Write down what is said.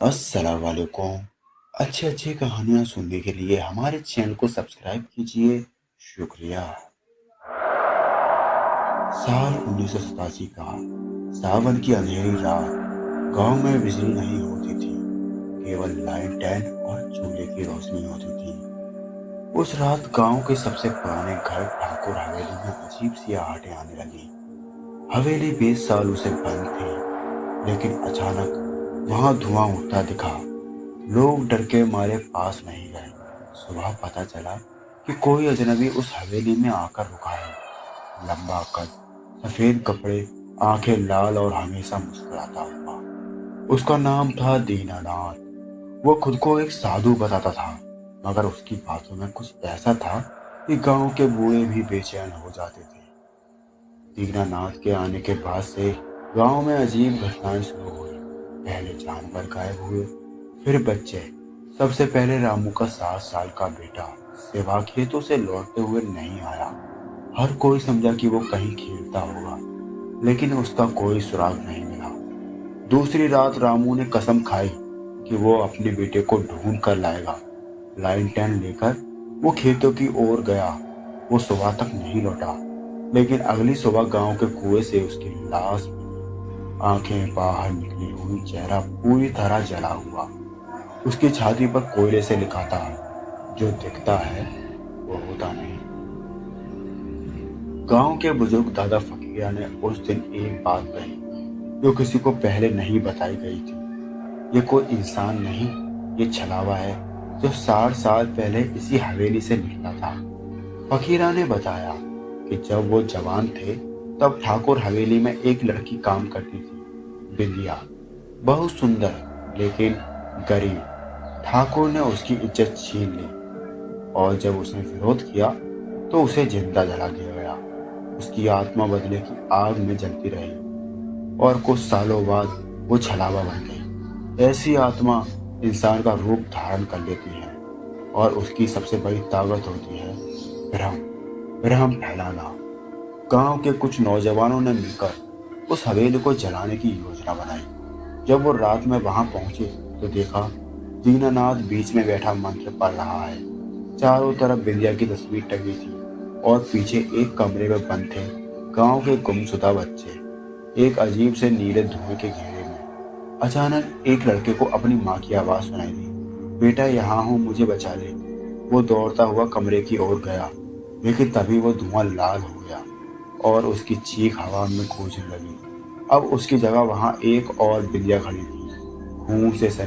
अस्सलाम वालेकुम। अच्छी अच्छी कहानियाँ सुनने के लिए हमारे चैनल को सब्सक्राइब कीजिए। शुक्रिया। साल 1987 का सावन की अंधेरी रात। गांव में बिजली नहीं होती थी, केवल लाइट टैन और चूल्हे की रोशनी होती थी। उस रात गांव के सबसे पुराने घर ठाकुर हवेली में अजीब सी आहटें आने लगी। हवेली 20 सालों से बंद थी, लेकिन अचानक वहां धुआं उठता दिखा। लोग डर के मारे पास नहीं गए। सुबह पता चला कि कोई अजनबी उस हवेली में आकर रुका है। लंबा कद, सफेद कपड़े, आंखें लाल और हमेशा मुस्कुराता हुआ। उसका नाम था दीनानाथ। वो खुद को एक साधु बताता था, मगर उसकी बातों में कुछ ऐसा था कि गांव के बूढ़े भी बेचैन हो जाते थे। दीनानाथ के आने के बाद से गांव में अजीब घटनाएं शुरू हुई। पहले जानवर गायब हुए, फिर बच्चे। सबसे पहले रामू का 7 साल का बेटा सेवा खेतों से लौटते हुए नहीं आया। हर कोई समझा कि वो कहीं खेलता होगा, लेकिन उसका कोई सुराग नहीं मिला। दूसरी रात रामू ने कसम खाई कि वो अपने बेटे को ढूंढ कर लाएगा। लाइन टेन लेकर वो खेतों की ओर गया। वो सुबह तक नहीं लौटा, लेकिन अगली सुबह गांव के कुएं से उसकी लाश मिली। आंखें बाहर निकली हुई, चेहरा पूरी तरह जला हुआ। उसकी छाती पर कोयले से लिखा था, जो दिखता है वो होता नहीं। गांव के बुजुर्ग दादा फकीरा ने उस दिन एक बात कही, जो किसी को पहले नहीं बताई गई थी। ये कोई इंसान नहीं, ये छलावा है, जो 60 साल पहले इसी हवेली से निकला था। फकीरा ने बताया कि जब वो जवान थे, तब ठाकुर हवेली में एक लड़की काम करती थी, बिंदिया। बहुत सुंदर, लेकिन गरीब। ठाकुर ने उसकी इज्जत छीन ली, और जब उसने विरोध किया तो उसे जिंदा जला दिया गया। उसकी आत्मा बदले की आग में जलती रही, और कुछ सालों बाद वो छलावा बन गई। ऐसी आत्मा इंसान का रूप धारण कर लेती है, और उसकी सबसे बड़ी ताकत होती है भ्रम। भ्रम फैलाना। गांव के कुछ नौजवानों ने मिलकर उस हवेली को जलाने की योजना बनाई। जब वो रात में वहां पहुंचे तो देखा, दीनानाथ बीच में बैठा मंत्र पढ़ रहा है। चारों तरफ बिंदिया की तस्वीर टंगी थी, और पीछे एक कमरे में बंद थे गांव के गुमशुदा बच्चे, एक अजीब से नीले धुएं के घेरे में। अचानक एक लड़के को अपनी माँ की आवाज सुनाई दी, बेटा यहाँ हूँ, मुझे बचा ले। वो दौड़ता हुआ कमरे की ओर गया, लेकिन तभी वो धुआं लाल हो गया, और उसकी चीख हवा में गूंजने लगी। अब उसकी जगह वहां एक और बिल्लियाँ खड़ी थी, खून से सनी